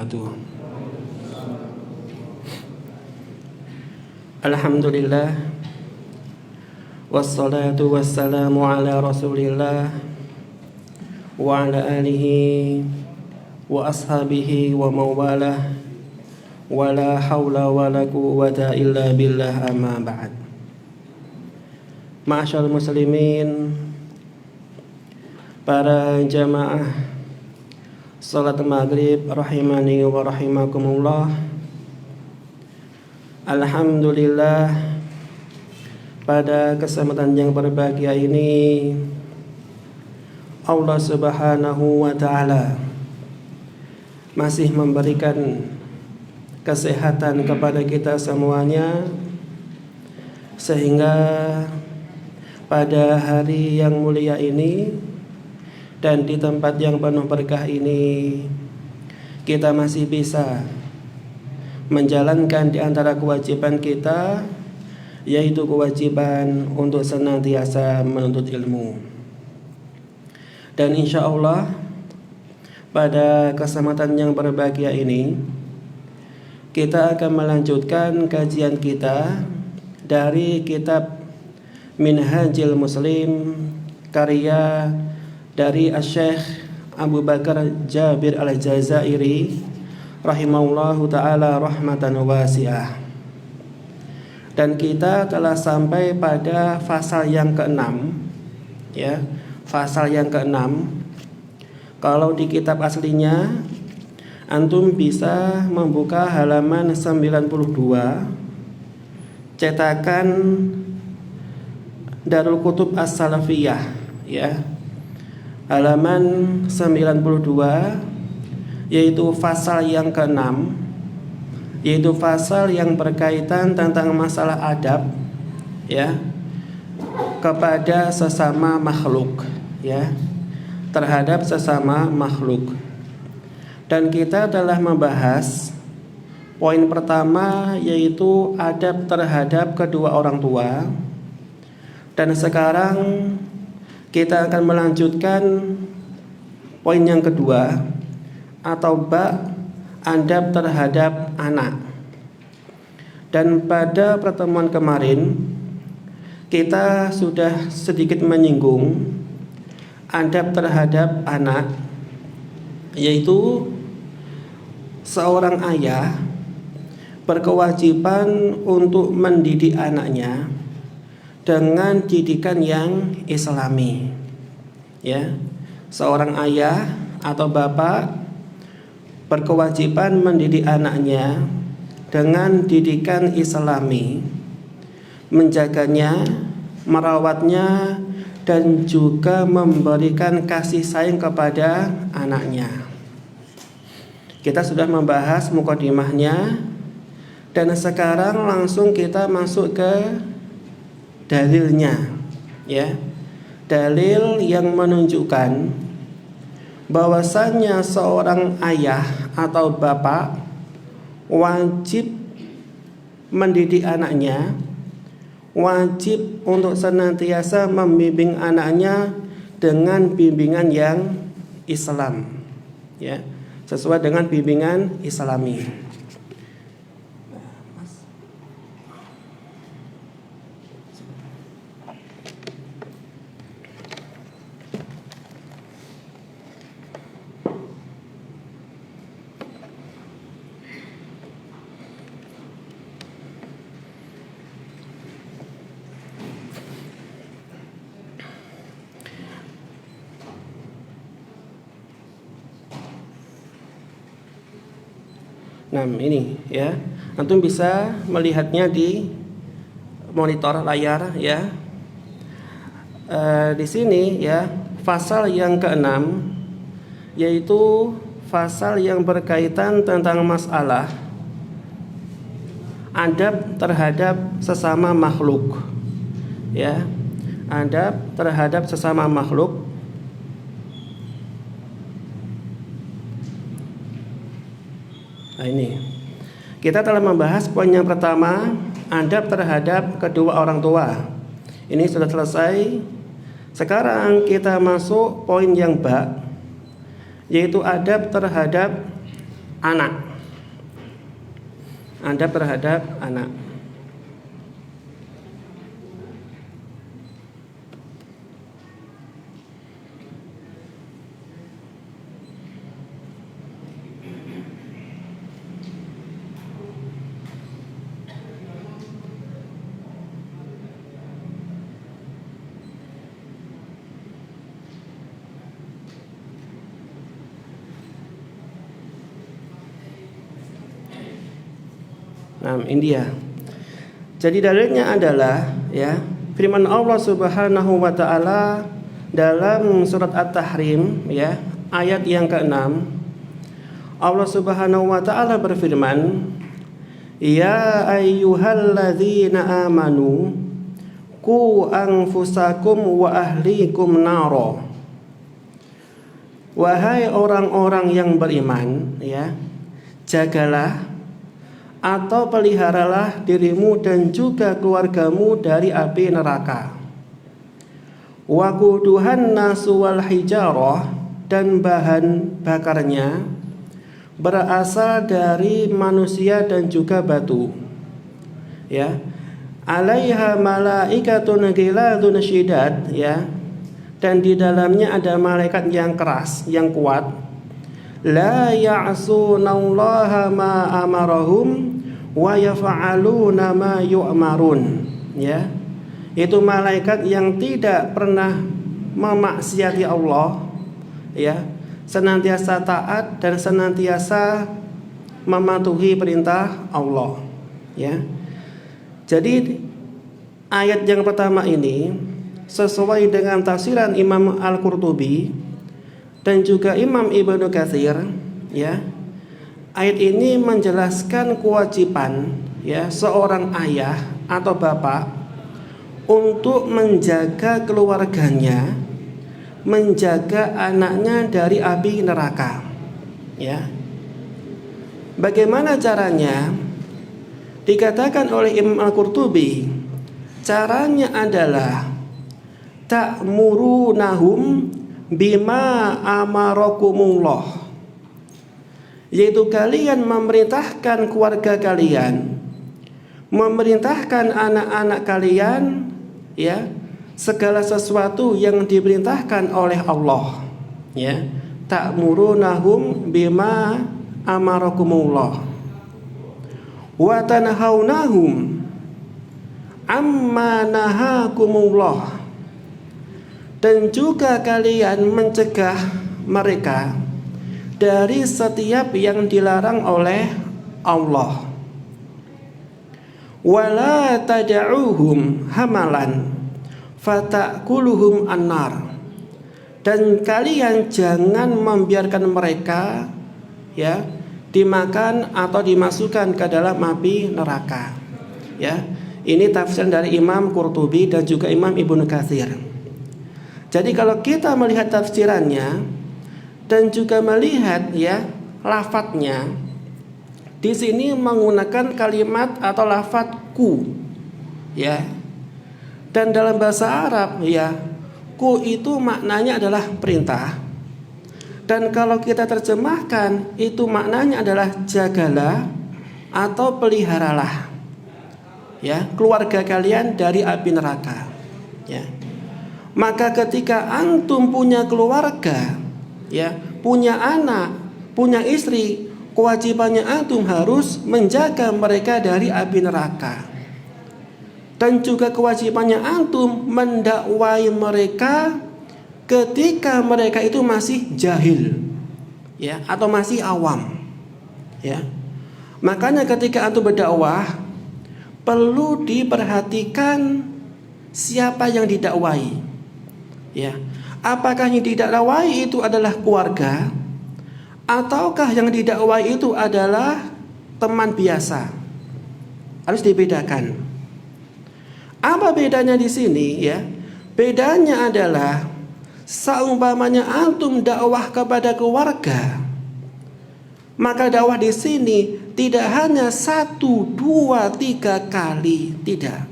wabarakatuh. Alhamdulillah, wassalatu wassalamu ala rasulillah wa ala alihi wa ashabihi wa mawalah, wa la hawla wa la quwwata illa billah, amma ba'd. Ma'asyarul muslimin, para jamaah salat maghrib rahimani wa rahimakumullah. Alhamdulillah, pada kesempatan yang berbahagia ini Allah Subhanahu wa ta'ala masih memberikan kesehatan kepada kita semuanya, sehingga pada hari yang mulia ini dan di tempat yang penuh berkah ini kita masih bisa menjalankan di antara kewajiban kita, yaitu kewajiban untuk senantiasa menuntut ilmu. Dan insya Allah pada kesempatan yang berbahagia ini kita akan melanjutkan kajian kita dari kitab Minhajul Muslim, karya dari Asy-Syaikh Abu Bakar Jabir Al-Jazairi rahimahullahu ta'ala rahmatan wasi'ah. Dan kita telah sampai pada pasal yang ke-6, ya, pasal yang ke-6. Kalau di kitab aslinya antum bisa membuka halaman 92 cetakan Darul Kutub As-Salafiyah, ya. Halaman 92, yaitu pasal yang ke-6, yaitu pasal yang berkaitan tentang masalah adab, ya, kepada sesama makhluk, ya, terhadap sesama makhluk. Dan kita telah membahas poin pertama, yaitu adab terhadap kedua orang tua. Dan sekarang kita akan melanjutkan poin yang kedua, atau bab adab terhadap anak. Dan pada pertemuan kemarin kita sudah sedikit menyinggung adab terhadap anak, yaitu seorang ayah berkewajiban untuk mendidik anaknya dengan didikan yang islami, ya. Seorang ayah atau bapak berkewajiban mendidik anaknya dengan didikan islami, menjaganya, merawatnya, dan juga memberikan kasih sayang kepada anaknya. Kita sudah membahas mukadimahnya, dan sekarang langsung kita masuk ke dalilnya, ya. Dalil yang menunjukkan bahwasannya seorang ayah atau bapak wajib mendidik anaknya, wajib untuk senantiasa membimbing anaknya dengan bimbingan yang Islam, ya, sesuai dengan bimbingan Islami. Nah, ini, ya, antum bisa melihatnya di monitor layar, ya. Di sini, ya, pasal yang ke-6, yaitu pasal yang berkaitan tentang masalah adab terhadap sesama makhluk, ya, adab terhadap sesama makhluk. Nah, ini kita telah membahas poin yang pertama, adab terhadap kedua orang tua. Ini sudah selesai. Sekarang kita masuk poin yang ba, yaitu adab terhadap anak. Adab terhadap anak. Nah, India. Jadi dalilnya adalah ya firman Allah Subhanahu wa taala dalam surat At-Tahrim ya ayat yang ke-6. Allah Subhanahu wa taala berfirman, "Ya ayyuhalladzina amanu qu anfusakum wa ahlikum naro." Wahai orang-orang yang beriman ya, jagalah atau peliharalah dirimu dan juga keluargamu dari api neraka. Waquduhan nasu wal hijarah, dan bahan bakarnya berasal dari manusia dan juga batu. Ya. Alaiha malaikatun ghiladun syidad ya. Dan di dalamnya ada malaikat yang keras, yang kuat. La ya'sunallaha ma amarahum wa yaf'aluna ma yu'marun ya. Itu malaikat yang tidak pernah memaksiati Allah ya, senantiasa taat dan senantiasa mematuhi perintah Allah ya. Jadi ayat yang pertama ini sesuai dengan tafsiran Imam Al-Qurtubi dan juga Imam Ibnu Katsir ya. Ayat ini menjelaskan kewajiban ya seorang ayah atau bapak untuk menjaga keluarganya, menjaga anaknya dari api neraka. Ya. Bagaimana caranya? Dikatakan oleh Imam Al-Qurtubi, caranya adalah ta'murunahum bima amarakumullah, yaitu kalian memerintahkan keluarga kalian, memerintahkan anak-anak kalian ya, segala sesuatu yang diperintahkan oleh Allah ya. Ta'murunahum bima amarakumullah wa tanhaunahum amma nahakumullah, dan juga kalian mencegah mereka dari setiap yang dilarang oleh Allah. Wala tad'uhum hamalan fatakuluhum annar, dan kalian jangan membiarkan mereka ya dimakan atau dimasukkan ke dalam api neraka. Ya, ini tafsir dari Imam Qurtubi dan juga Imam Ibnu Katsir. Jadi kalau kita melihat tafsirannya dan juga melihat ya lafadznya, di sini menggunakan kalimat atau lafadz ku ya. Dan dalam bahasa Arab ya, ku itu maknanya adalah perintah. Dan kalau kita terjemahkan itu maknanya adalah jagalah atau peliharalah ya keluarga kalian dari api neraka. Ya. Maka ketika antum punya keluarga ya, punya anak, punya istri, kewajibannya antum harus menjaga mereka dari api neraka. Dan juga kewajibannya antum mendakwai mereka ketika mereka itu masih jahil ya, atau masih awam ya. Makanya ketika antum berdakwah perlu diperhatikan siapa yang didakwai ya. Apakah yang didakwai itu adalah keluarga, ataukah yang didakwai itu adalah teman biasa? Harus dibedakan. Apa bedanya di sini ya? Bedanya adalah seumpamanya antum dakwah kepada keluarga, maka dakwah di sini tidak hanya 1, 2, 3 kali, tidak.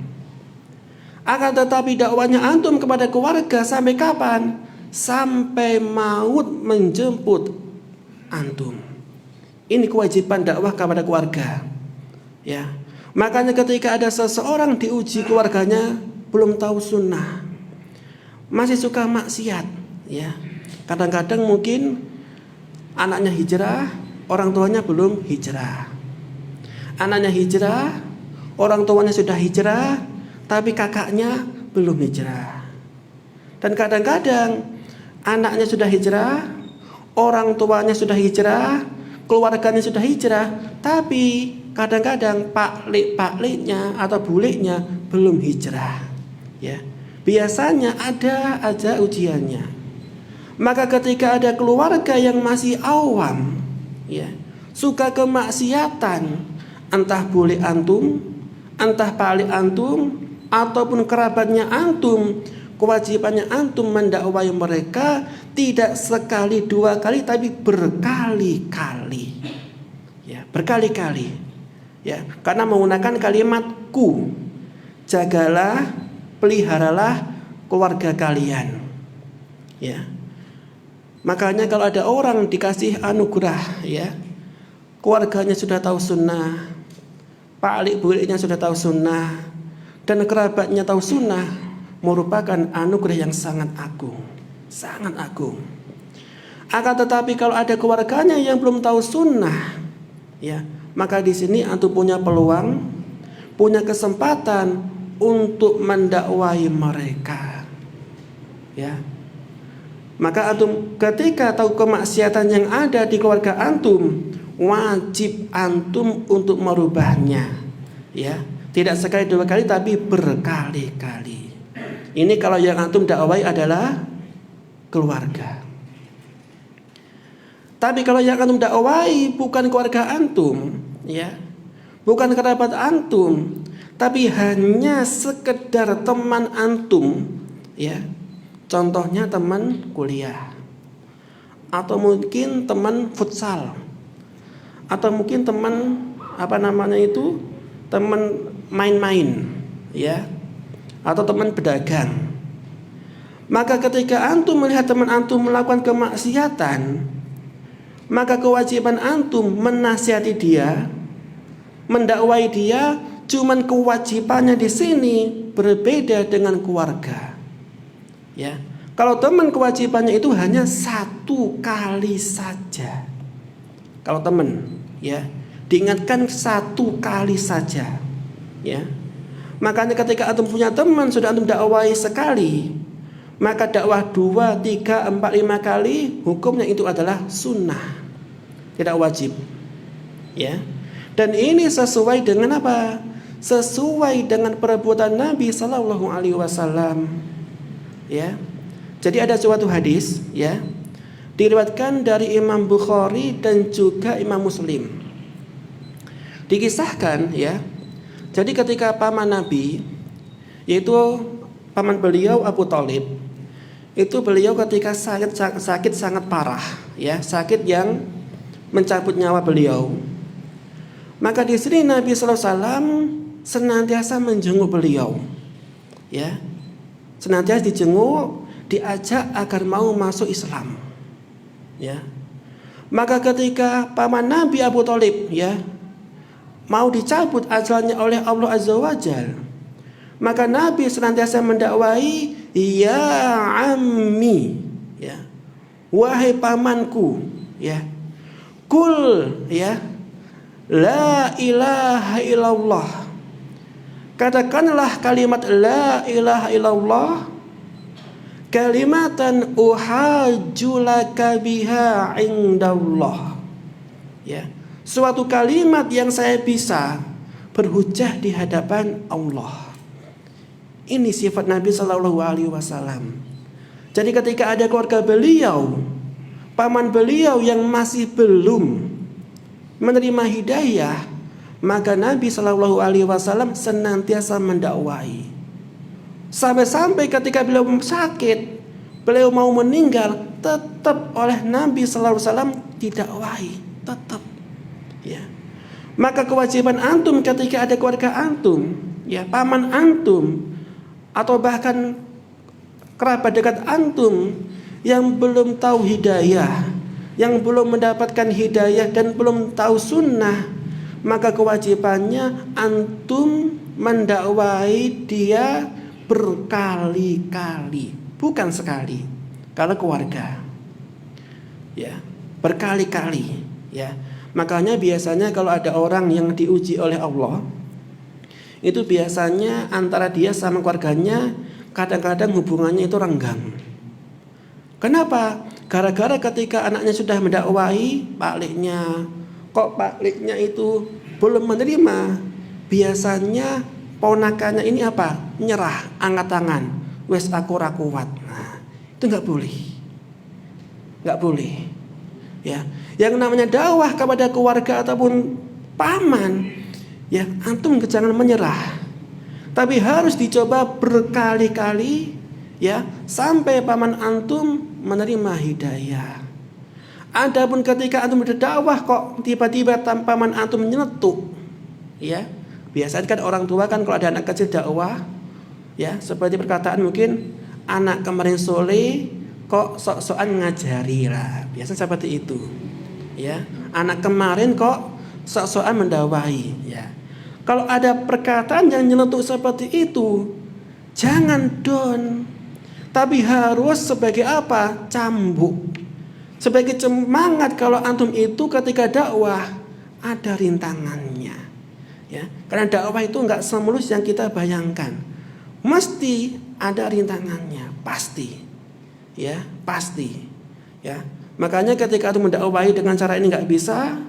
Akan tetapi dakwahnya antum kepada keluarga sampai kapan? Sampai maut menjemput antum. Ini kewajiban dakwah kepada keluarga. Ya. Makanya ketika ada seseorang diuji keluarganya belum tahu sunnah, masih suka maksiat, ya. Kadang-kadang mungkin anaknya hijrah, orang tuanya belum hijrah. Anaknya hijrah, orang tuanya sudah hijrah, tapi kakaknya belum hijrah. Dan kadang-kadang anaknya sudah hijrah, orang tuanya sudah hijrah, keluarganya sudah hijrah, tapi kadang-kadang pakliknya atau buliknya belum hijrah. Ya, biasanya ada aja ujiannya. Maka ketika ada keluarga yang masih awam, ya, suka kemaksiatan, entah bulik antum, entah paklik antum, ataupun kerabatnya antum, kewajibannya antum mendakwai mereka tidak sekali dua kali, tapi berkali-kali. Ya, berkali-kali. Ya, karena menggunakan kalimat ku. Jagalah, peliharalah keluarga kalian. Ya. Makanya kalau ada orang dikasih anugerah, ya, keluarganya sudah tahu sunnah, paklik buliknya sudah tahu sunnah, dan kerabatnya tahu sunnah, merupakan anugerah yang sangat agung, sangat agung. Akan tetapi kalau ada keluarganya yang belum tahu sunnah, ya, maka di sini antum punya peluang, punya kesempatan untuk mendakwai mereka, ya. Maka antum ketika tahu kemaksiatan yang ada di keluarga antum, wajib antum untuk merubahnya, ya. Tidak sekali dua kali, tapi berkali-kali. Ini kalau yang antum dakwai adalah keluarga. Tapi kalau yang antum dakwai bukan keluarga antum, ya, bukan kerabat antum, tapi hanya sekedar teman antum, ya. Contohnya teman kuliah, atau mungkin teman futsal, atau mungkin teman teman main-main, ya, atau teman pedagang. Maka ketika antum melihat teman antum melakukan kemaksiatan, maka kewajiban antum menasihati dia, mendakwai dia. Cuman kewajibannya di sini berbeda dengan keluarga. Ya, kalau teman kewajibannya itu hanya satu kali saja. Kalau teman, ya, diingatkan satu kali saja, ya. Makanya ketika antum punya teman sudah antum dakwai sekali, maka dakwah 2, 3, 4, 5 kali, hukumnya itu adalah sunnah, tidak wajib, ya. Dan ini sesuai dengan apa? Sesuai dengan perbuatan Nabi Sallallahu Alaihi Wasallam. Ya, jadi ada suatu hadis, ya, diriwayatkan dari Imam Bukhari dan juga Imam Muslim. Dikisahkan, ya, jadi ketika paman Nabi, yaitu paman beliau Abu Thalib, itu beliau ketika sakit sangat parah, ya, sakit yang mencabut nyawa beliau. Maka di sini Nabi Sallallahu Alaihi Wasallam senantiasa menjenguk beliau, ya. Senantiasa dijenguk, diajak agar mau masuk Islam, ya. Maka ketika paman Nabi Abu Thalib, ya, mau dicabut ajalnya oleh Allah Azza wa Jalla, maka Nabi senantiasa mendakwai, ya ammi, ya, wahai pamanku, ya, kul, ya, la ilaha illallah. Katakanlah kalimat la ilaha illallah, kalimatan uhajjulaka biha indallah, ya, suatu kalimat yang saya bisa berhujjah di hadapan Allah. Ini sifat Nabi Sallallahu Alaihi Wasallam. Jadi ketika ada keluarga beliau, paman beliau yang masih belum menerima hidayah, maka Nabi Sallallahu Alaihi Wasallam senantiasa mendakwai. Sampai-sampai ketika beliau sakit, beliau mau meninggal, tetap oleh Nabi Sallallahu Alaihi Wasallam didakwai, tetap, ya. Maka kewajiban antum ketika ada keluarga antum, ya, paman antum, atau bahkan kerabat dekat antum yang belum tahu hidayah, yang belum mendapatkan hidayah dan belum tahu sunnah, maka kewajibannya antum mendakwahi dia berkali-kali, bukan sekali. Kalau keluarga, ya, berkali-kali, ya. Makanya biasanya kalau ada orang yang diuji oleh Allah, itu biasanya antara dia sama keluarganya kadang-kadang hubungannya itu renggang. Kenapa? Gara-gara ketika anaknya sudah mendakwahi, kok pakliknya itu belum menerima. Biasanya ponakannya ini apa? Nyerah, angkat tangan. Wes aku ra kuat. Nah, itu nggak boleh. Ya, yang namanya dakwah kepada keluarga ataupun paman, ya antum jangan menyerah. Tapi harus dicoba berkali-kali, ya, sampai paman antum menerima hidayah. Adapun ketika antum berdakwah kok tiba-tiba paman antum nyeletuk, ya, biasanya kan orang tua kan kalau ada anak kecil dakwah, ya, seperti perkataan mungkin anak kemarin sore kok sok-sokan ngajari lah, biasa seperti itu, ya. Anak kemarin kok sok-sokan mendakwahi, ya. Kalau ada perkataan yang nyeletuk seperti itu, jangan down, tapi harus sebagai apa? Cambuk, sebagai semangat. Kalau antum itu ketika dakwah ada rintangannya, ya. Karena dakwah itu nggak semulus yang kita bayangkan, mesti ada rintangannya, pasti. Ya, pasti. Ya, makanya ketika itu mendakwahi dengan cara ini nggak bisa,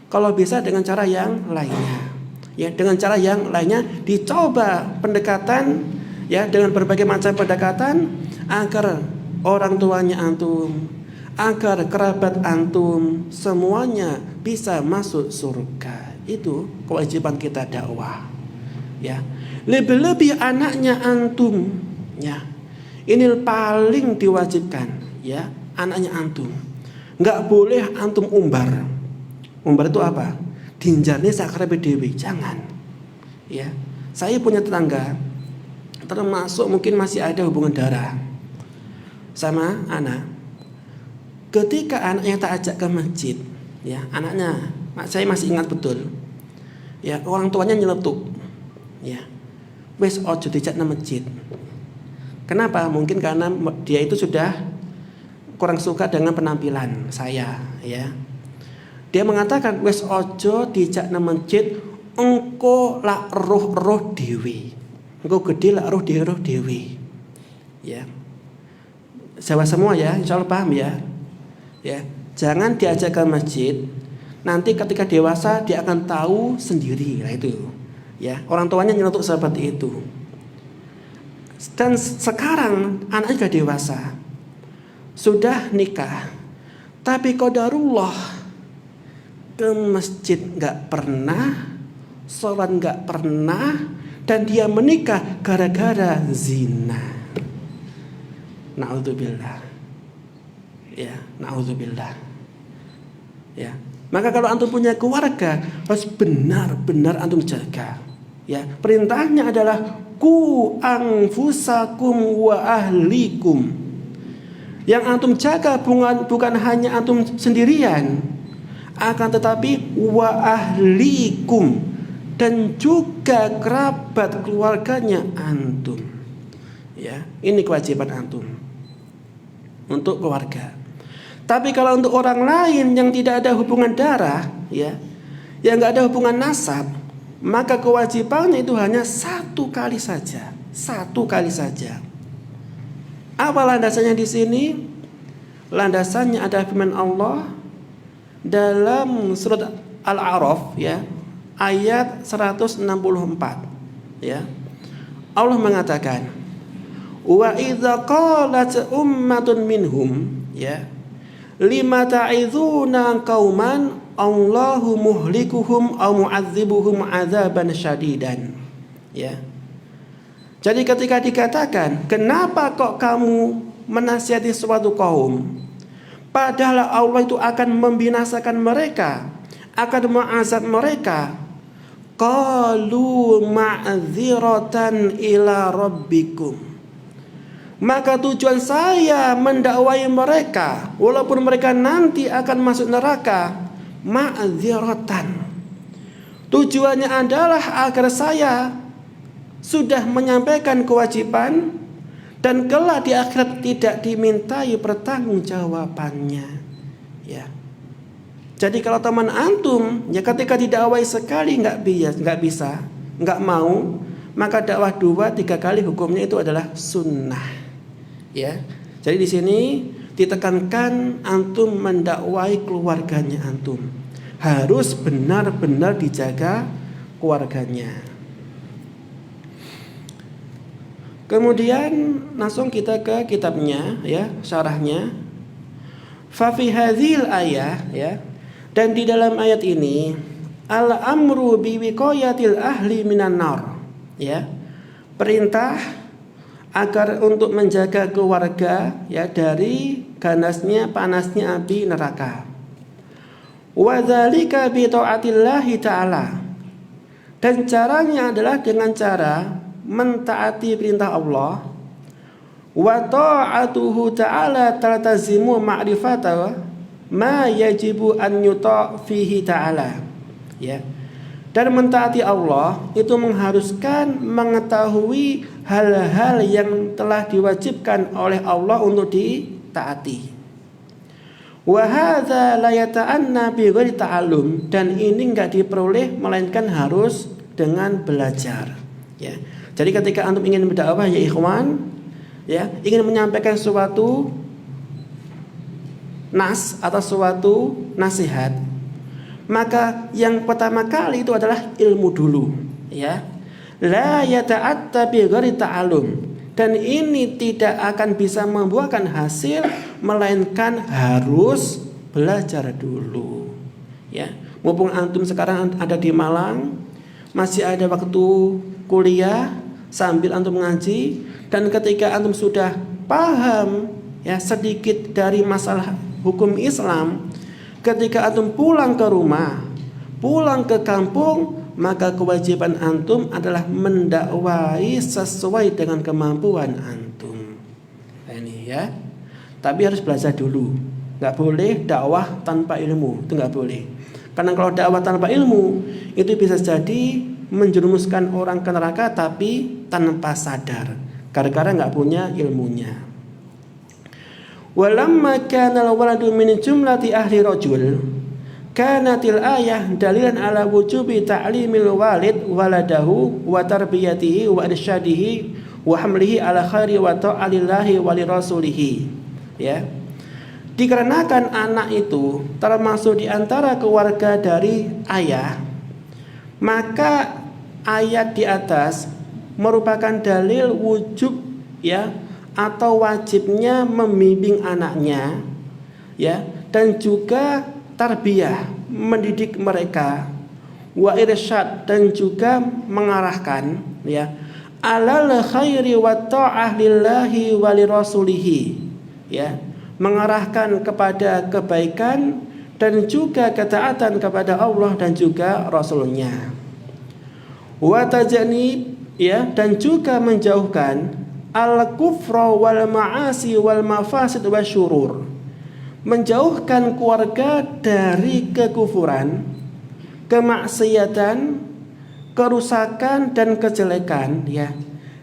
kalau bisa dengan cara yang lainnya. Ya, dengan cara yang lainnya dicoba pendekatan, ya, dengan berbagai macam pendekatan agar orang tuanya antum, agar kerabat antum semuanya bisa masuk surga. Itu kewajiban kita dakwah. Ya, lebih-lebih anaknya antum, ya. Ini paling diwajibkan, ya, anaknya antum. Nggak boleh antum umbar. Umbar itu apa? Dinjarnya sakrabe dewi, jangan. Ya, saya punya tetangga, termasuk mungkin masih ada hubungan darah sama anak. Ketika anaknya tak ajak ke masjid, ya, anaknya, saya masih ingat betul. Ya, orang tuanya nyeletuk, ya, wes ojo dijak ke masjid. Kenapa? Mungkin karena dia itu sudah kurang suka dengan penampilan saya, ya. Dia mengatakan wes ojo dijak nang masjid, engko lak roh dewi. Engko gede lak roh dewi. Ya. Jawa semua ya, insyaallah paham ya. Ya, jangan diajak ke masjid. Nanti ketika dewasa dia akan tahu sendiri, nah itu. Ya, orang tuanya nyelotok seperti itu. Dan sekarang anaknya sudah dewasa, sudah nikah, tapi qadarullah ke masjid nggak pernah, sholat nggak pernah, dan dia menikah gara-gara zina. Na'udzubillah. Ya, na'udzubillah. Ya, maka kalau antum punya keluarga harus benar-benar antum jaga. Ya, perintahnya adalah ku anfusakum wa ahlikum. Yang antum jaga bukan hanya antum sendirian, akan tetapi wa ahlikum, dan juga kerabat keluarganya antum. Ya, ini kewajiban antum untuk keluarga. Tapi kalau untuk orang lain yang tidak ada hubungan darah, ya, yang nggak ada hubungan nasab, maka kewajibannya itu hanya satu kali saja. Apa landasannya di sini? Landasannya ada firman Allah dalam surat Al-A'raf, ya, ayat 164. Ya. Allah mengatakan, wa idza qalat ummatun minhum, ya, lima ta'izuna qauman Allahu muhlikuhum aw mu'adzibuhum adzaban syadidan. Ya. Jadi ketika dikatakan, kenapa kok kamu menasihati suatu kaum, padahal Allah itu akan membinasakan mereka, akan mengazab mereka. Qalu ma'dziratan ila rabbikum. maka tujuan saya mendakwai mereka walaupun mereka nanti akan masuk neraka ma'dziratan. Tujuannya adalah agar saya sudah menyampaikan kewajiban dan kelak di akhirat tidak dimintai pertanggungjawabannya. Ya. Jadi kalau teman antum ya ketika didakwai sekali nggak bisa, nggak mau, maka dakwah 2-3 kali hukumnya itu adalah sunnah. Ya, jadi di sini ditekankan antum mendakwai keluarganya antum harus benar-benar dijaga keluarganya. Kemudian langsung kita ke kitabnya ya, syarahnya. Fa fi hadzal ayah ya, dan di dalam ayat ini al-amru bi wiqayatil ahli minan nar ya, perintah agar untuk menjaga keluarga ya dari ganasnya panasnya api neraka. Wa dzalika bi taatillahi ta'ala. Dan caranya adalah dengan cara mentaati perintah Allah. Wa ta'atuhu ta'ala taltazimu ma'rifata ma yajibu an yuta' fihi ta'ala. Ya. Dan mentaati Allah itu mengharuskan mengetahui hal-hal yang telah diwajibkan oleh Allah untuk ditaati. Wa hadza la yata'anna bi ghairi ta'allum, dan ini enggak diperoleh melainkan harus dengan belajar. Ya. Jadi ketika antum ingin berdakwah ya ikhwan, ya, ingin menyampaikan suatu nas atau suatu nasihat, maka yang pertama kali itu adalah ilmu dulu, ya. La yata'atta bi ghairi ta'allum, dan ini tidak akan bisa membuahkan hasil melainkan harus belajar dulu. Ya, mumpung antum sekarang ada di Malang, masih ada waktu kuliah sambil antum ngaji, dan ketika antum sudah paham ya sedikit dari masalah hukum Islam, ketika antum pulang ke rumah, pulang ke kampung, maka kewajiban antum adalah mendakwai sesuai dengan kemampuan antum. Nah, ini ya. Tapi harus belajar dulu. Nggak boleh dakwah tanpa ilmu, itu nggak boleh. Karena kalau dakwah tanpa ilmu itu bisa jadi menjerumuskan orang ke neraka tapi tanpa sadar, gara-gara nggak punya ilmunya. Walamma kana al-waladu min jumlati ahli rajul, kanatil ayah dalilan ala wujubi ta'limil walid waladahu wa tarbiyatihi wa irsyadihi wa hamlihi ala khairi wa ta'alillahi wa lirasulihi. Ya. Dikarenakan anak itu termasuk di antara keluarga dari ayah, maka ayat di atas merupakan dalil wujub ya atau wajibnya membimbing anaknya ya, dan juga tarbiyah, mendidik mereka, wa irsyad, dan juga mengarahkan ya alal khairi wa ta'ah lillahi wa lirasulihi, ya, mengarahkan kepada kebaikan dan juga ketaatan kepada Allah dan juga Rasulnya. Wa tajanib, ya, dan juga menjauhkan al-kufra wal ma'asi wal mafasid wasyurur, menjauhkan keluarga dari kekufuran, kemaksiatan, kerusakan dan kejelekan, ya.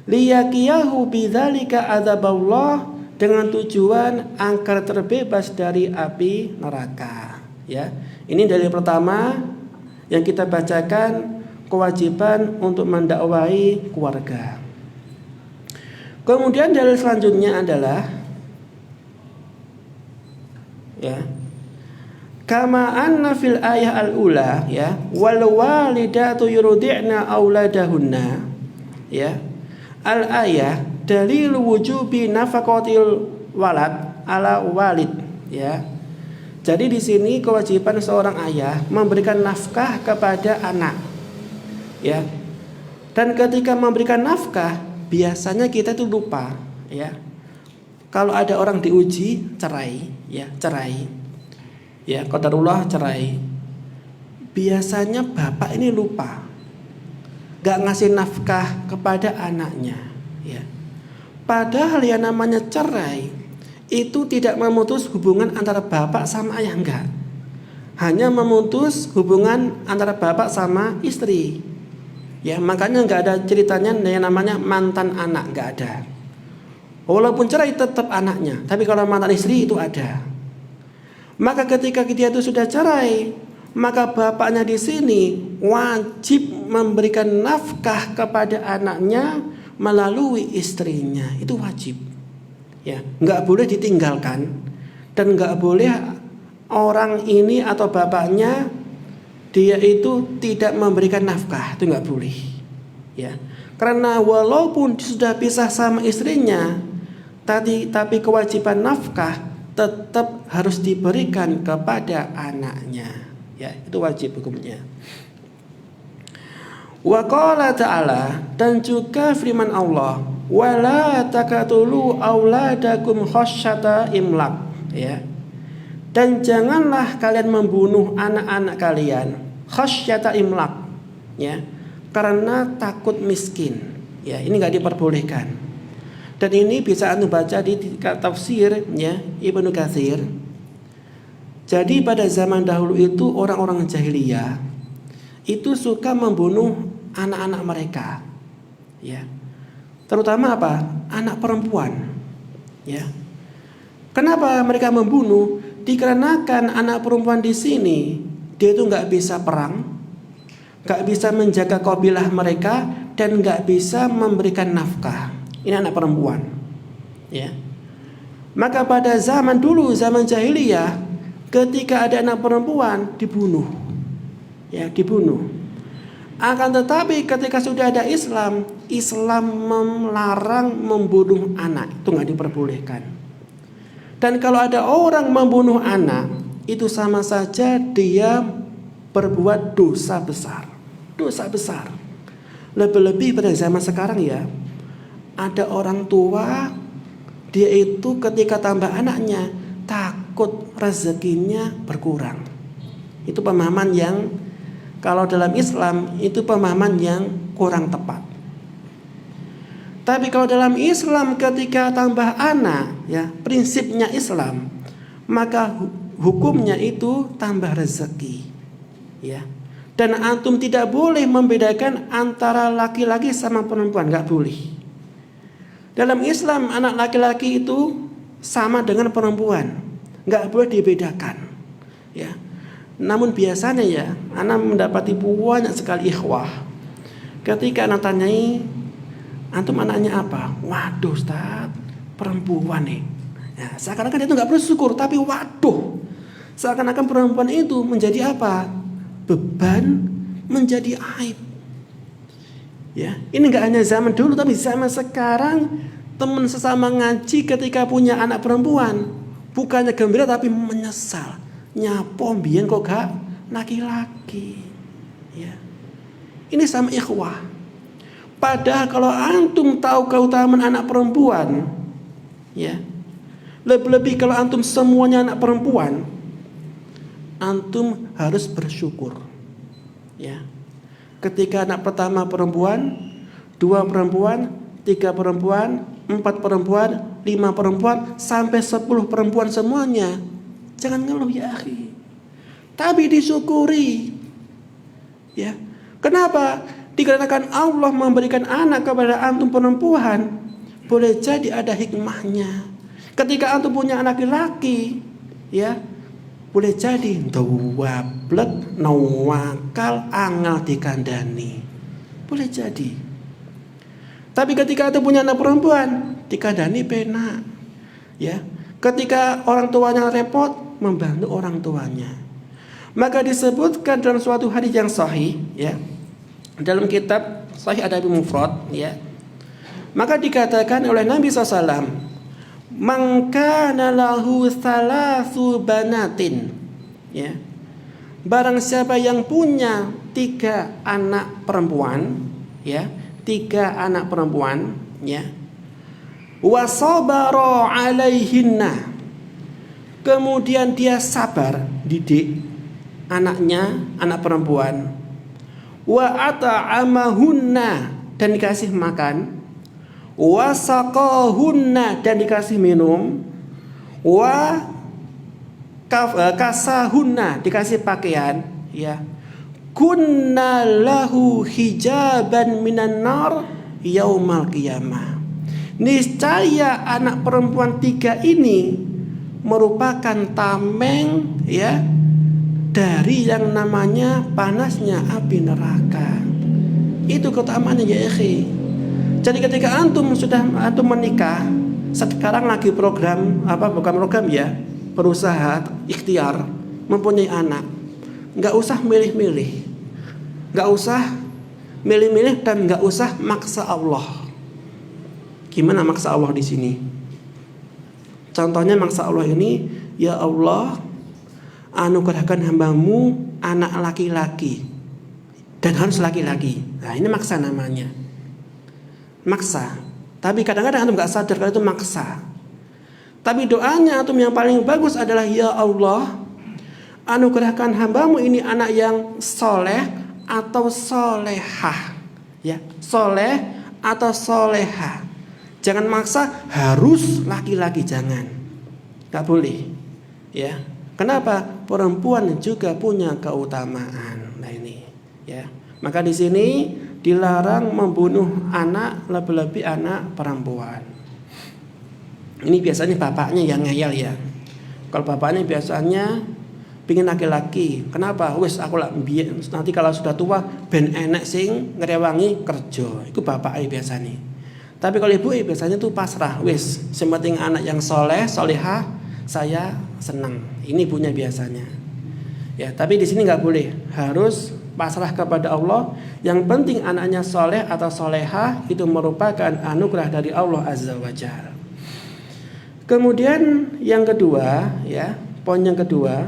Liyaqiyahu bidzalika adzaballah, dengan tujuan agar terbebas dari api neraka, ya. Ini dalil pertama yang kita bacakan, kewajiban untuk mendakwahi keluarga. Kemudian dalil selanjutnya adalah, ya, kama anna fil ayah al-ula, ya, wal walidatu yurdi'na auladahunna, ya, al-ayah dalil wujubi nafaqatil walad ala walid, ya. Jadi di sini kewajiban seorang ayah memberikan nafkah kepada anak, ya. Dan ketika memberikan nafkah, biasanya kita tuh lupa, ya. Kalau ada orang diuji cerai, ya, cerai, ya, qadarullah cerai, biasanya bapak ini lupa, gak ngasih nafkah kepada anaknya, ya. Padahal yang namanya cerai itu tidak memutus hubungan antara bapak sama ayah, enggak. Hanya memutus hubungan antara bapak sama istri. Ya, makanya enggak ada ceritanya yang namanya mantan anak, enggak ada. Walaupun cerai tetap anaknya, tapi kalau mantan istri itu ada. Maka ketika dia itu sudah cerai, maka bapaknya di sini wajib memberikan nafkah kepada anaknya melalui istrinya. Itu wajib. Ya, enggak boleh ditinggalkan dan enggak boleh orang ini atau bapaknya dia itu tidak memberikan nafkah, itu enggak boleh. Ya. Karena walaupun sudah pisah sama istrinya, tapi kewajiban nafkah tetap harus diberikan kepada anaknya. Ya, itu wajib hukumnya. Wa qala ta'ala, dan juga firman Allah, wala taqatulu auladakum khasyata imlaq, ya. Dan janganlah kalian membunuh anak-anak kalian khasyata imlaq, ya, karena takut miskin. Ya, ini enggak diperbolehkan. Dan ini bisa anda baca di tafsir, ya, Ibnu Katsir. Jadi pada zaman dahulu itu orang-orang jahiliyah itu suka membunuh anak-anak mereka, ya. Terutama apa? Anak perempuan, ya. Kenapa mereka membunuh? Dikarenakan anak perempuan di sini dia itu nggak bisa perang, nggak bisa menjaga kabilah mereka, dan nggak bisa memberikan nafkah. Ini anak perempuan, ya. Maka pada zaman dulu, zaman jahiliyah, ketika ada anak perempuan dibunuh, ya, dibunuh. Akan tetapi ketika sudah ada Islam, Islam melarang membunuh anak, itu nggak diperbolehkan. Dan kalau ada orang membunuh anak, itu sama saja dia berbuat dosa besar, dosa besar. Lebih-lebih pada zaman sekarang, ya, ada orang tua dia itu ketika tambah anaknya takut rezekinya berkurang. Itu pemahaman yang kalau dalam Islam itu pemahaman yang kurang tepat. Tapi kalau dalam Islam ketika tambah anak, ya, prinsipnya Islam, maka hukumnya itu tambah rezeki, ya. Dan antum tidak boleh membedakan antara laki-laki sama perempuan, nggak boleh. Dalam Islam anak laki-laki itu sama dengan perempuan, nggak boleh dibedakan, ya. Namun biasanya, ya, anak mendapati banyak sekali ikhwah ketika anak tanyai, antum anaknya apa? Waduh Ustaz, perempuan nih. Ya, seakan-akan dia itu nggak bersyukur, tapi waduh, seakan-akan perempuan itu menjadi apa? Beban, menjadi aib. Ya, ini nggak hanya zaman dulu, tapi zaman sekarang teman sesama ngaji ketika punya anak perempuan bukannya gembira tapi menyesal. Nyapo mbiyen kok gak laki-laki, ya. Ini sama ikhwah. Padahal kalau antum tahu keutamaan anak perempuan, ya, lebih-lebih kalau antum semuanya anak perempuan, antum harus bersyukur, ya. Ketika anak pertama perempuan, 2 perempuan, 3 perempuan, 4 perempuan, 5 perempuan, sampai 10 perempuan semuanya, jangan ngeluh, ya akhi, tapi disyukuri, ya. Kenapa? Dikarenakan Allah memberikan anak kepada antum perempuan, boleh jadi ada hikmahnya. Ketika antum punya anak laki, ya, boleh jadi dawablek, nawakal, angal dikandani, boleh jadi. Tapi ketika antum punya anak perempuan, dikandani penak, ya. Ketika orang tuanya repot, membantu orang tuanya. Maka disebutkan dalam suatu hadis yang sahih, ya, dalam kitab Sahih Adab Mufrad, ya. Maka dikatakan oleh Nabi SAW, man kana lahu thalathu banatin, ya, barang siapa yang punya 3 anak perempuan, ya, 3 anak perempuan, ya, wa sabara alaihinna, kemudian dia sabar didik anaknya, anak perempuan, wa ata'amahunna, dan dikasih makan, wasaqahunna, dan dikasih minum, wa kasahunna, dikasih pakaian, ya, kunna lahu hijaban minan nar yaumal qiyamah. Niscaya anak perempuan 3 ini merupakan tameng, ya, dari yang namanya panasnya api neraka. Itu keutamaannya ya akhi. Jadi ketika antum menikah, sekarang lagi program bukan program ya, berusaha ikhtiar mempunyai anak, nggak usah milih-milih, nggak usah milih-milih, dan nggak usah maksa Allah. Gimana maksa Allah di sini? Contohnya maksa Allah ini, ya Allah, anugerahkan hambamu anak laki-laki, dan harus laki-laki. Nah ini maksa namanya, maksa. Tapi kadang-kadang antum nggak sadar kalau itu maksa. Tapi doanya antum yang paling bagus adalah, ya Allah, anugerahkan hambamu ini anak yang soleh atau solehah, ya, soleh atau solehah. Jangan maksa harus laki-laki, jangan, nggak boleh, ya. Kenapa? Perempuan juga punya keutamaan. Nah ini, ya. Maka di sini dilarang membunuh anak, lebih-lebih anak perempuan. Ini biasanya bapaknya yang ngeyel ya. Kalau bapaknya biasanya pingin laki-laki. Kenapa? Wis aku nanti kalau sudah tua ben enek sing ngrewangi kerja. Itu bapaknya biasanya. Tapi kalau ibu biasanya tuh pasrah, wis sementing anak yang soleh, solehah, saya senang. Ini ibunya biasanya. Ya, tapi di sini nggak boleh, harus pasrah kepada Allah. Yang penting anaknya soleh atau solehah, itu merupakan anugerah dari Allah Azza wa Jalla. Kemudian yang kedua, ya, poin yang kedua,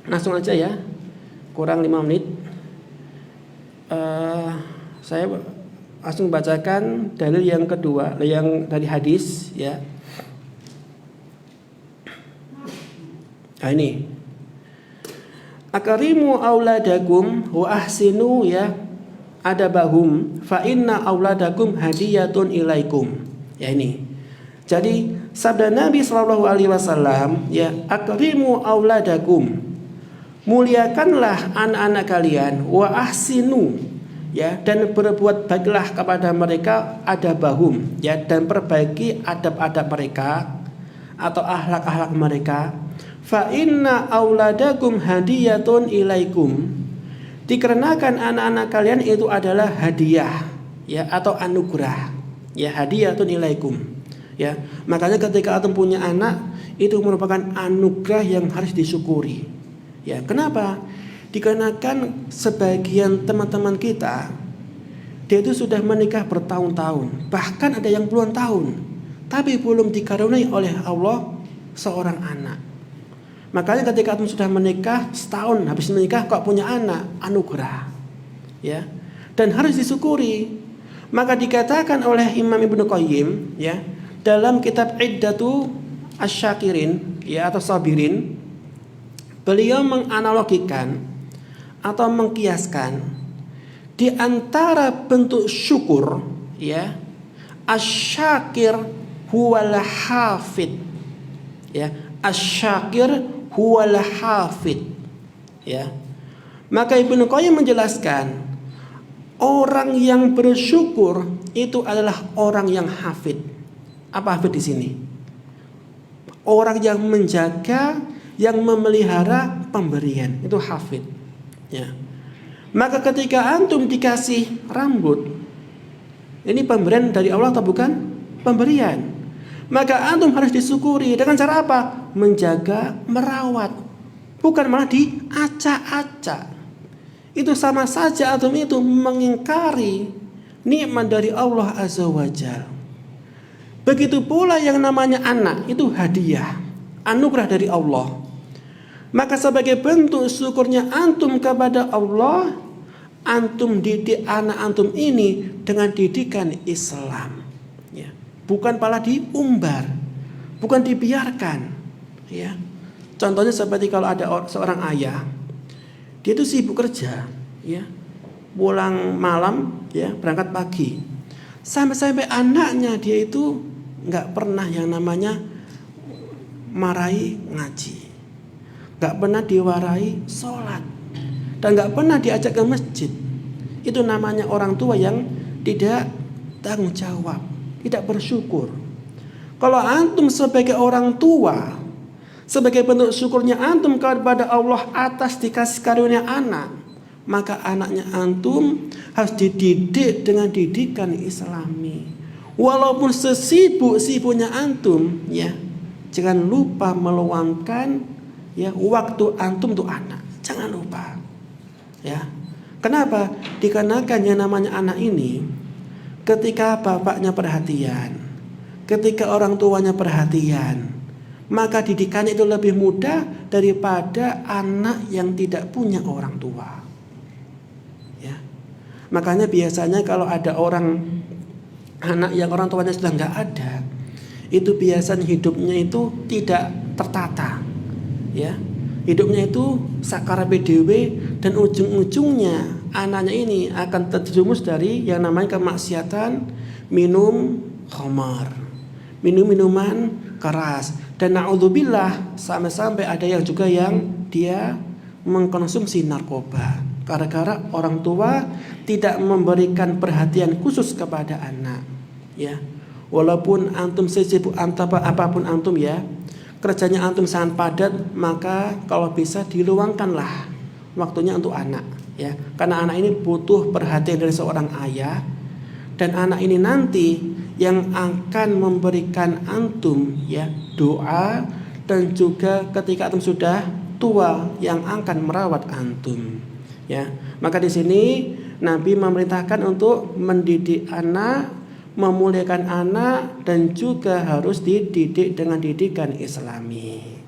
langsung aja ya, kurang 5 menit. Saya langsung bacakan dalil yang kedua, yang dari hadis, ya. Nah ini, akrimu auladakum wa ahsinu, ya, adabahum fa inna auladakum hadiyatun ilaikum. Ya ini. Jadi sabda Nabi Shallallahu Alaihi Wasallam, ya, akrimu auladakum, muliakanlah anak-anak kalian, wa ahsinu, ya, dan berbuat baiklah kepada mereka, adabahum, ya, dan perbaiki adab-adab mereka atau akhlak-akhlak mereka. Fa inna auladakum hadiyatun ilaikum, dikarenakan anak-anak kalian itu adalah hadiah, ya, atau anugerah, ya, hadiyatun ilaikum, ya. Makanya ketika antum punya anak, itu merupakan anugerah yang harus disyukuri, ya. Kenapa? Dikarenakan sebagian teman-teman kita, dia itu sudah menikah bertahun-tahun, bahkan ada yang puluhan tahun, tapi belum dikaruniai oleh Allah seorang anak. Makanya ketika antum sudah menikah setahun, habis menikah kok punya anak, anugerah, ya, dan harus disyukuri. Maka dikatakan oleh Imam Ibnu Qayyim, ya, dalam kitab Iddatu Asyakirin, ya, atau Sabirin, beliau menganalogikan atau mengkiaskan di antara bentuk syukur, ya, asyakir huwal hafid, ya, asyakir huwal hafid, ya. Maka Ibnu Qayyim menjelaskan, orang yang bersyukur itu adalah orang yang hafid. Apa hafid di sini? Orang yang menjaga, yang memelihara pemberian, itu hafid, ya. Maka ketika antum dikasih rambut, ini pemberian dari Allah atau bukan? Pemberian. Maka antum harus disyukuri dengan cara apa? Menjaga, merawat, bukan malah diacak-acak. Itu sama saja antum itu mengingkari nikmat dari Allah Azza wa Jalla. Begitu pula yang namanya anak, itu hadiah, anugerah dari Allah. Maka sebagai bentuk syukurnya antum kepada Allah, antum didik anak antum ini dengan didikan Islam, ya. Bukan malah diumbar, bukan dibiarkan, ya. Contohnya seperti kalau ada seorang ayah, dia itu sibuk kerja, ya, pulang malam, ya, berangkat pagi. Sampai-sampai anaknya dia itu nggak pernah yang namanya marahi ngaji, nggak pernah diwarai sholat, dan nggak pernah diajak ke masjid. Itu namanya orang tua yang tidak tanggung jawab, tidak bersyukur. Kalau antum sebagai orang tua, sebagai bentuk syukurnya antum kepada Allah atas dikasih karunia anak, maka anaknya antum harus dididik dengan didikan Islami. Walaupun sesibuk-sibuknya antum, ya, jangan lupa meluangkan ya waktu antum untuk anak. Jangan lupa. Ya. Kenapa? Dikarenakan yang namanya anak ini, ketika bapaknya perhatian, ketika orang tuanya perhatian, maka didikannya itu lebih mudah daripada anak yang tidak punya orang tua. Ya. Makanya biasanya kalau ada anak yang orang tuanya sudah nggak ada, itu biasanya hidupnya itu tidak tertata. Ya. Hidupnya itu sakarape dhewe, dan ujung-ujungnya anaknya ini akan terjerumus dari yang namanya kemaksiatan, minum khamar, minum minuman keras, dan naudzubillah sampai-sampai ada yang juga yang dia mengkonsumsi narkoba gara-gara orang tua tidak memberikan perhatian khusus kepada anak. Ya, walaupun antum sesibuk apapun antum, ya, kerjanya antum sangat padat, maka kalau bisa diluangkanlah waktunya untuk anak, ya, karena anak ini butuh perhatian dari seorang ayah, dan anak ini nanti yang akan memberikan antum, ya, doa, dan juga ketika antum sudah tua yang akan merawat antum, ya. Maka di sini Nabi memerintahkan untuk mendidik anak, memuliakan anak, dan juga harus dididik dengan didikan Islami.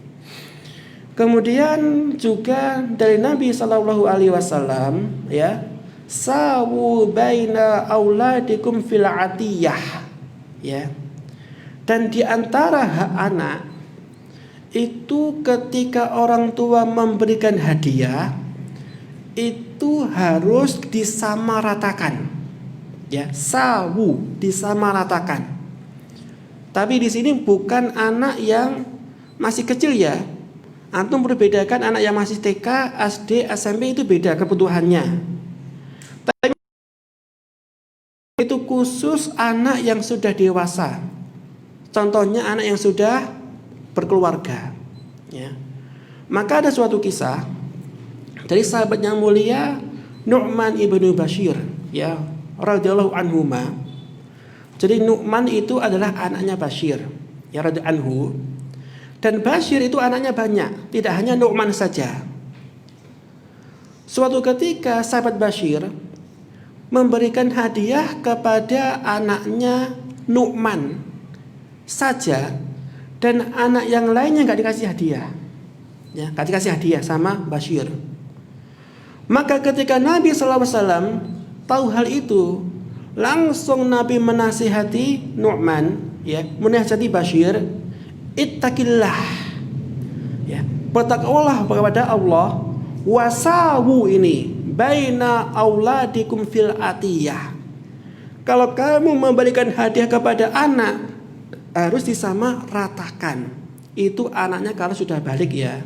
Kemudian juga dari Nabi Shallallahu Alaihi Wasallam, ya, sawu baina auladikum fil atiyah, ya, dan di antara hak anak itu ketika orang tua memberikan hadiah itu harus disamaratakan. Ya, sawu, disamaratakan. Tapi di sini bukan anak yang masih kecil, ya. Antum perbedakan anak yang masih TK, SD, SMP itu beda kebutuhannya. Tapi itu khusus anak yang sudah dewasa. Contohnya anak yang sudah berkeluarga, ya. Maka ada suatu kisah dari sahabat yang mulia Nu'man ibnu Bashir, ya, radhiyallahu anhuma. Jadi Nu'man itu adalah anaknya Bashir, ya, radhiyallahu anhu. Dan Bashir itu anaknya banyak, tidak hanya Nu'man saja. Suatu ketika sahabat Bashir memberikan hadiah kepada anaknya Nu'man saja, dan anak yang lainnya nggak dikasih hadiah, ya, nggak dikasih hadiah sama Bashir. Maka ketika Nabi SAW tahu hal itu, langsung Nabi menasihati Nu'man, ya, menasihati Bashir, ittaqillah, ya, bertakwalah kepada Allah, wasawu ini baina auladikum fil atiyah. Kalau kamu memberikan hadiah kepada anak harus disamaratakan. Itu anaknya kalau sudah balik, ya.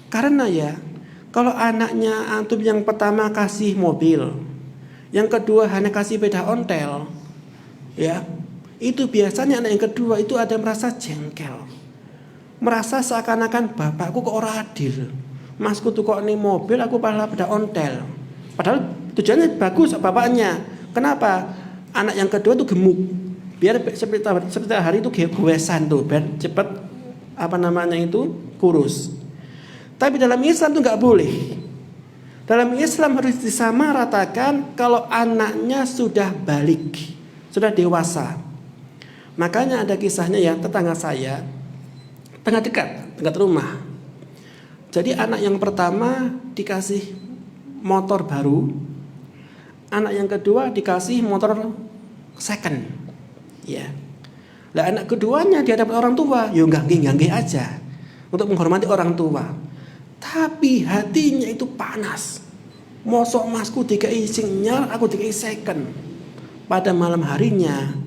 Karena, ya, kalau anaknya antum yang pertama kasih mobil, yang kedua hanya kasih sepeda ontel, ya, itu biasanya anak yang kedua itu ada merasa jengkel, merasa seakan-akan bapakku kok ora adil, masku tuh kok ini mobil, aku malah sepeda ontel. Padahal tujuannya bagus bapaknya. Kenapa? Anak yang kedua tuh gemuk, biar seperti hari itu goesan tuh, biar cepat kurus. Tapi dalam Islam itu nggak boleh. Dalam Islam harus disamaratakan kalau anaknya sudah balik, sudah dewasa. Makanya ada kisahnya, ya, tetangga saya, dekat rumah. Jadi anak yang pertama dikasih motor baru, anak yang kedua dikasih motor second, ya. Lah anak keduanya dia dapat orang tua, yo nggih aja untuk menghormati orang tua. Tapi hatinya itu panas. Mosok masku dikai sinyal, aku dikai second. pada malam harinya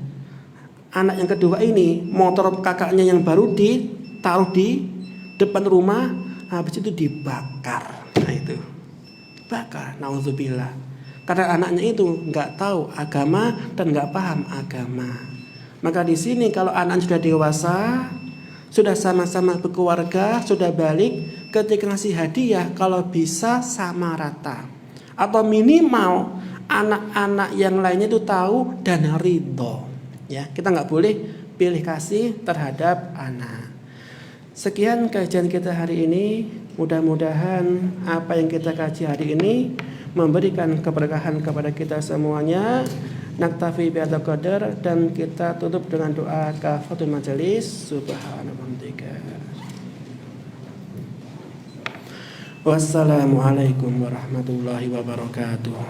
anak yang kedua ini motor kakaknya yang baru ditaruh di depan rumah, habis itu dibakar. Nah itu bakar, naudzubillah. Karena anaknya itu nggak tahu agama dan nggak paham agama. Maka di sini kalau anak sudah dewasa, sudah sama-sama berkeluarga, sudah balik, ketika ngasih hadiah kalau bisa sama rata. Atau minimal anak-anak yang lainnya itu tahu dan ridho. Ya, kita nggak boleh pilih kasih terhadap anak. Sekian kajian kita hari ini. Mudah-mudahan apa yang kita kaji hari ini memberikan keberkahan kepada kita semuanya. Naktafi bihadzal qadar, dan kita tutup dengan doa kafaratul majelis. Subhanallah. Wassalamualaikum warahmatullahi wabarakatuh.